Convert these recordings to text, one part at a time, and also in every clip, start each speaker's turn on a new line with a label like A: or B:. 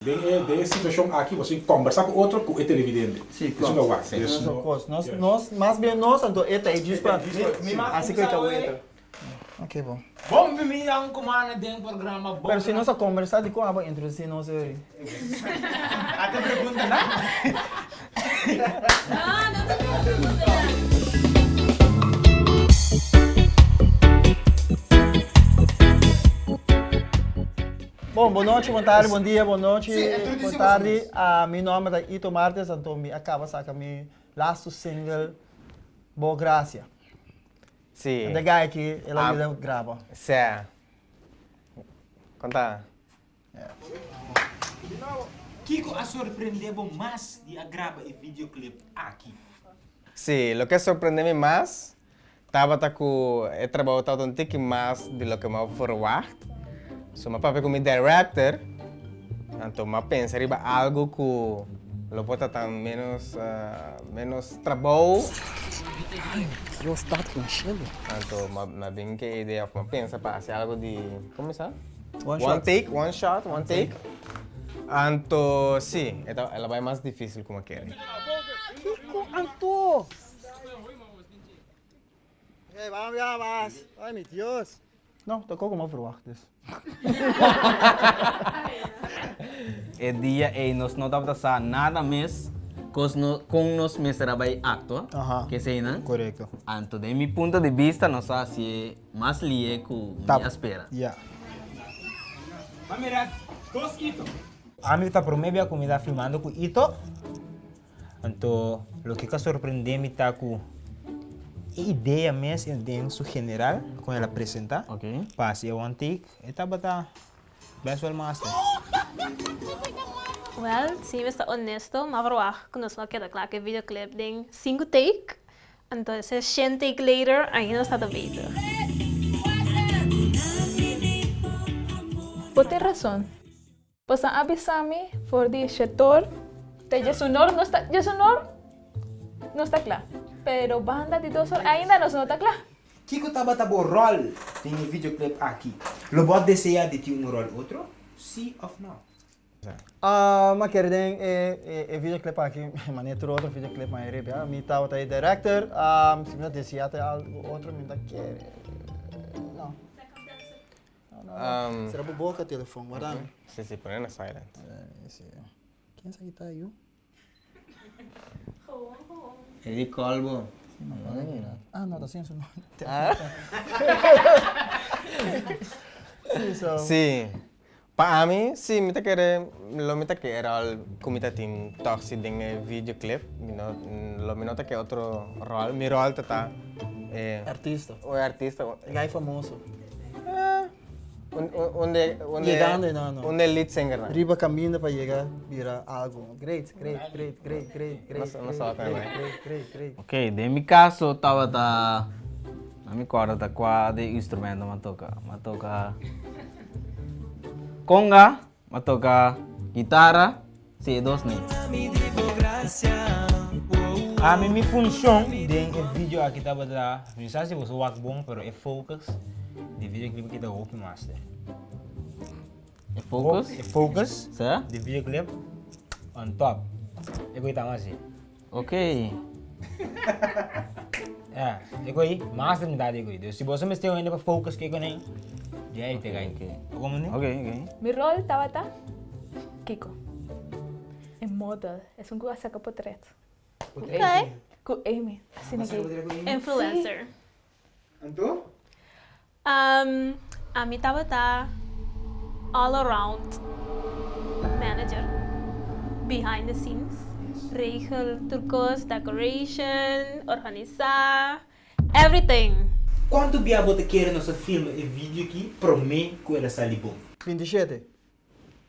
A: De situação aqui, você conversar com outro, com o televidente.
B: Sim,
A: Isso não vai.
B: Sim.
A: Isso não-
B: Nós, mais bem nós, então, eta é disso para... Assim que eu
C: Sim.
B: Ok, bom.
C: Bom, me ang kumana din programa. Bom,
B: Pero se nós a conversar, de como a introduzir nós aí?
C: Ate pergunta na?
B: Bom, boa noite, boa tarde, bom dia, boa noite,
C: Sim, introduzimos
B: boa tarde. Meu nome é Ito Martes, então me acaba de sacar meu last single, Boa Gracia.
D: Sì.
B: The guy que ela
D: Ah.
B: me grava.
D: Sì. Conta.
C: Kiko a sorprendeu mais de agrava e videoclip aqui.
D: Sì, lo che sorprendeva más, estava com he trabalhado um tique mais de lo que me verwacht. So, meu papai como director, então eu pensaria algo que lo bota tan menos trabalho.
B: Eu estou com enchendo.
D: Então, mas bem que a ideia, eu pensa para ser algo de, como é?
B: One
D: One
B: shot.
D: take, one shot, one take. Então, sim, ela vai mais difícil como quer.
B: Kiko, Anto! Hey, vamos já, mas. Ai, meu Deus. Não, tô com uma verwacht isso.
E: E dia e nós não dá para nada mais com nós mesmos trabalho acto,
B: Aham.
E: que sei não?
B: Correto.
E: Então, de meu ponto de vista, nós se mais lie com minha espera.
B: Yeah.
C: Mamirat, dos Ito.
F: A mim está primeiro que me está filmando com Ito. Então, o que surpreende me está com a ideia mesmo dentro general, com ela apresentar.
E: Ok.
F: Passe eu antigo, e está best well master.
G: Well, sim, está honesto, mas verwacht que nós não queda claro que o videoclip tem 5 take. Então, se 100 take later, ainda está beter.
H: Por ter razão. Pois avisar-me por de setor, de sonor não está claro. Pero banda de 2 horas ainda não está claro.
F: Kiko estava a bom rol em videoclip aqui. Lo pode desejar de ter rol outro? Sim ou não?
B: Mas quero dizer, é videoclip aqui, mas nem outro videoclip mais rebe. Me estava aí director, se me desejar até algo outro, me dá quer. Não. Será boa o telefone, guarda?
D: Sim, sim, põe na silent.
B: Quem sabe tá aí?
E: Ele colbo.
B: Não, tá sem isso não.
D: Sim. Para mim, sim, me quer como está tim toxic dengan videoclip, lo me nota que outro rol, mi rol tá
B: Artista.
D: o artista,
B: Guy famoso.
D: onde
B: não.
D: onde lead singer na.
B: Riba caminha para chegar, virar algo. Great.
D: Não só também.
B: Great.
E: Ok, de meu caso, estava da... Não me acordo da qual de instrumento me toca conga, me toca guitarra, sim, dois nem.
F: A mim me funciona dentro do vídeo aqui estava da... Não sei se você vai bom, mas é focus de videoclip que está o master.
E: E focus,
F: É focus
E: certo?
F: de videoclip on top. Eu vou estar assim.
E: Ok.
F: Eu vou master me dá de eu. Se você me está indo para focus que eu nem já é te ganho. Como nem?
E: Ok.
H: Mi rol estaba Kiko. É model, é um que saca portreto.
G: Ok.
H: Com Amy, assim aqui.
G: Influencer.
F: Então?
G: A mim estava all around manager, behind the scenes, regel, turcos, decoration, organizar, everything.
F: Quanto bia você quer nosso filme e vídeo aqui para mim que ela sai bom?
B: 27.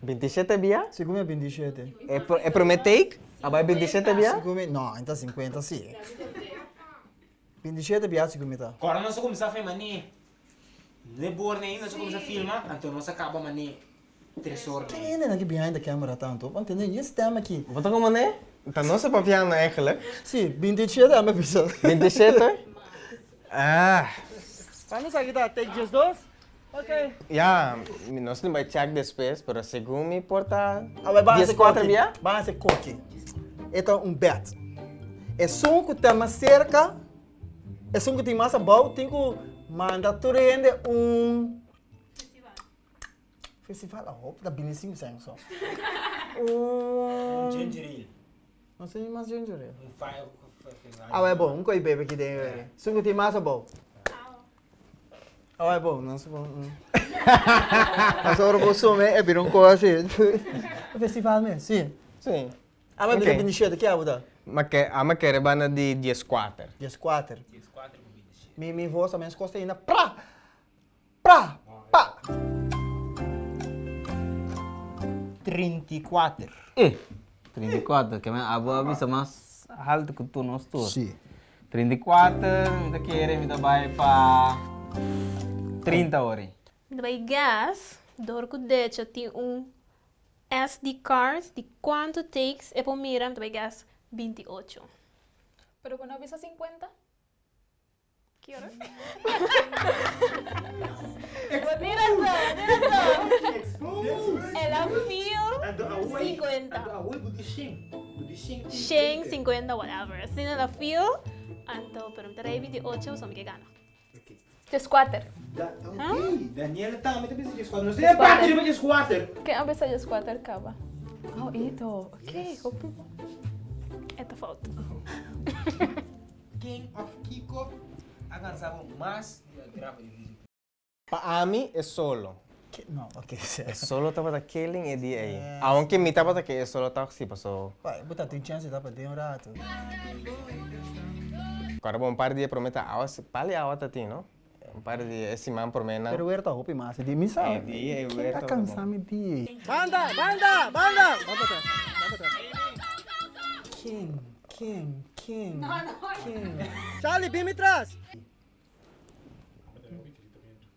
D: 27 bia?
B: Segundo é 27.
D: É para me take? Abai 27 bia?
B: Segundo, não, então 50 sim. 27 bia segundo tá.
C: Agora nós começar a filmar nem. De boa nem, nós começar a filmar, então nós acaba mani 3 horas.
B: Quem ainda aqui behind the camera tanto? Entendeu? Esse tema aqui.
D: Wat como né? Então não se papiando eigenlijk.
B: Sim, 27 é uma pessoa.
D: 27? Ah.
B: Vamos aqui tá take just dois. Ok.
D: Ja, nós não vai check depois, mas segundo me porta
B: Agora vamos
D: 14 dia.
B: Vamos fazer coque. Então, um bet. É só que tem mais cerca, é só que tem mais bom, tem que mandar tu rende festival a roupa da Binicinho sem só.
F: Ginger ale.
B: Não sei mais ginger ale.
F: Fire.
B: É bom, um coi bebe aqui dentro. Só que tem mais bom. É bom, não sei bom. Mas agora vou sumir, é vir coisa assim. O festival mesmo, sim.
D: Sim.
B: Mas
D: Ok.
B: okay. Binicheta, que é o da?
D: Mas que rebana de 14.
B: Dias 4.
F: 4 bebidas.
B: Minha voz também gosta ainda. Pá!
F: 34.
E: 34, que é a boa vista mais alta que tu nós todos.
B: Sim.
E: 34, me quer, me vai para 30 horas.
G: Daí gas, dor que deixa tem SD cards de quanto takes e por mira, daí gas 28.
H: Pero cuando avisa 50.
G: Que hora?
H: Mira só. Ela feel 50.
G: 100, 50, whatever. Assim ela feel, então, pero daí 28 só me que gana.
H: Just 4.
F: Daniela também tem que dizer. Não sei parte de mais 4.
H: Que avisa just 4 acaba. Oh, ito. Okay, hope.
G: Esta falta.
F: King of Kiko alcançava mais de grava de vídeo.
D: Para mim é solo.
B: Não, ok.
D: É solo tava daquele e de aí. Aunque me tava daquele, é solo tava assim, passou.
B: Vai, botar tem chance dá para ter um rato.
D: Agora bom, um par de dias prometa a se pali a outra tem, não? Um par de dias, esse man promena.
B: Pero eu tá roupa mais, de mim sabe.
D: É, dia, eu era
B: Tá cansado me de.
I: Banda!
B: Vamos para trás. King.
I: Charlie, vem me trás!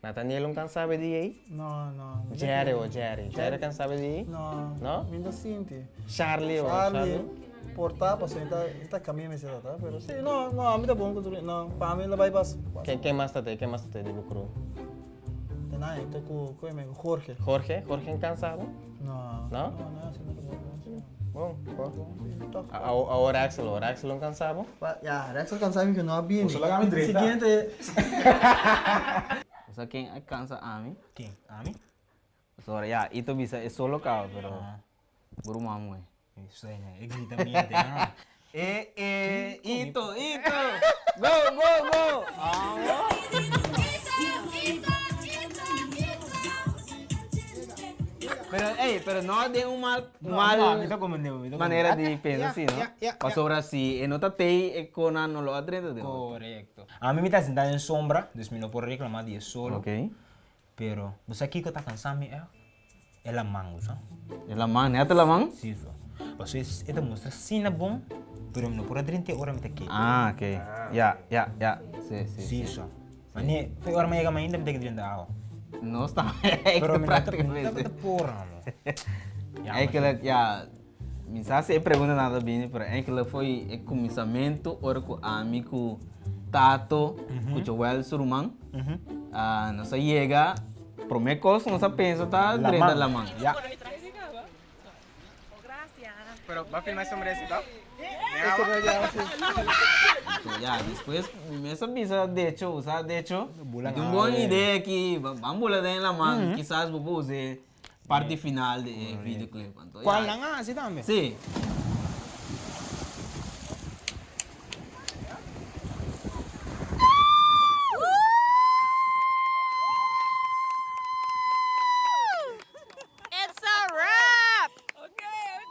D: Nathaniel não sabe de aí?
B: Não.
D: Jerry ou Jerry? Jerry can sabe de aí?
B: Não.
D: Não?
B: Ainda sinto.
D: Charlie ou
B: Charlie, portar, para sentar caminho me será, tá? Pero sim, não, a mim tá bom que tu não, para mim ela vai passar.
D: Quem mais tá? Quem mais tá de Bucru?
B: Tem nada, tá com Jorge.
D: Jorge can sabe?
B: Não.
D: Não?
B: Não, assim não tá bom.
D: Bom, a Oraxel não can sabe?
B: Já, Rex alcançava que não havia.
A: Você larga a direita.
B: Seguinte,
E: Só quem alcança a mim.
F: Quem? A mim?
E: Só, já, ito bisa é só local, pero guru mamu é.
F: Isso aí, né? Evidamente, né?
E: Ito! Go! Pero no de uma maneira de pensar assim, não? Mas sobre assim, não tá tem e conan no lo adrento de.
F: Correcto. A mí me está sentado en sombra, entonces me no puedo reclamar de solo.
E: Ok.
F: Pero, ¿vos aquí que está cansado? Es la mano, ¿sabes?
E: É la mão, né? La mão?
F: Sí, so. Pues esta muestra sí na bom, pero me no puedo 30 horas me está aquí.
E: Ah, ok. Ya. Sí.
F: Sí, so. Mas foi hora mais ainda me tem que 30 horas.
E: Não está.
F: Pero me está
E: Praticamente.
F: porra, no.
E: É que ela, já, me sabe pergunta nada bem, pero é que ela foi o começamento, ora com amigo Tato, com o Joel Suruman, não se chega, primeira coisa, não se pensa, tá dentro da mão.
F: Ya.
D: Pero va a filmar sobre esse, tá?
E: Já, depois, me sabia, de hecho, tem uma boa ideia aqui, vamos bolar dentro da mão, quizás vou usar parte final do videoclip.
F: Qual lang nga, si dami?
E: Sim.
G: It's a wrap!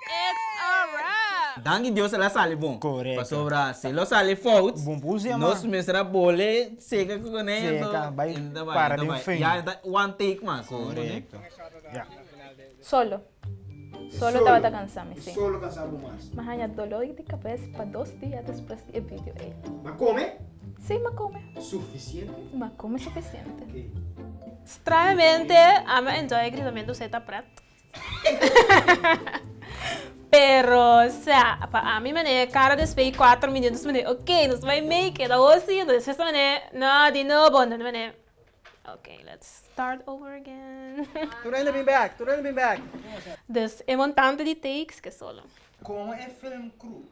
G: It's a wrap!
E: Danke Deus, ela sale bom.
F: Correto.
E: Para sobrar, se ela sale fault,
F: Bom puse,
E: nós mestra bole seca com o
F: Seca, vai para de fim.
E: Já one take mas.
F: Correcto. Ya.
H: Solo estaba cansado, sí.
I: Solo cansado más.
H: Mas hanya dolor de cabeça para 2 dias depois do vídeo.
I: ¿Ma come?
H: Sim, mas come.
I: Suficiente.
H: Mas come suficiente.
I: Ok.
G: Estranhamente, a mim enjoy o gritamento se tá preto. Pero, o sea, para mim, mané, cara despedir 4 minutos, mané, ok, nós vai make it, ou assim, então, essa mané, não, de novo, não, mané, Okay, let's start over again.
B: Toen heb je back, toen heb je back.
G: Dus, é montante de takes que solo.
F: Como é film crew?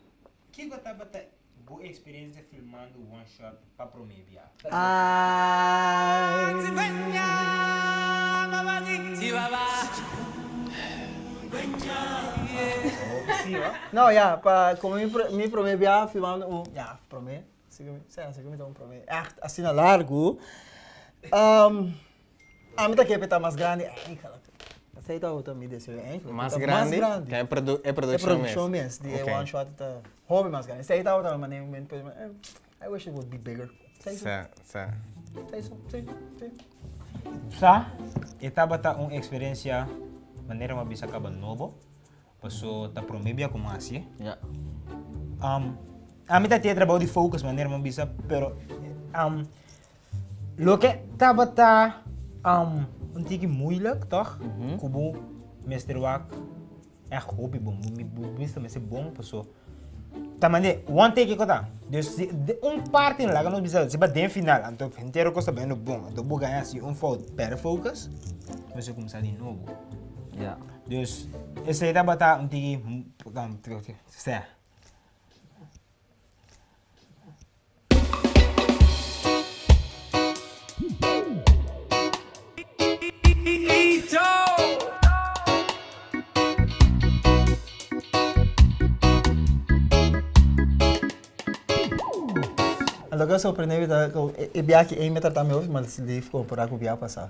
F: Que gota bata boa experiência filmando one shot para prometer.
B: Não, ja, como me prometi filmando ja, prometi. Segundo então prometi. Echt, assim na largo. A minha que é mais grande, aceita outra me desceu, hein?
D: Mais grande? Que é produção
B: mesmo. De
D: Okay.
B: one shot tá hobby mais grande. Aceita outra mas nem I wish it would be bigger. Sei isso.
F: Sa, etapa ta uma experiência maneira uma bisa acaba novo. Passou ta prometer como assim.
E: Ya.
F: A mim tá trabalho de focus maneira uma bisa, pero lo que tava tá um tique moeilijk, toch? Kubo meesterwerk echt hobby bom, me vista me ser bom pessoa. Tamane one take ko tá. Dus parte lá que nós bisa se bater final, então inteiro costa bem no bom. Então vou ganhar assim fold per focus. Você começar de novo.
E: Ya.
F: Dus esse aí tava tá um tique certo.
B: Agora surpreendeu que eu vi aqui em meter também, mas se livre comprar com o passar.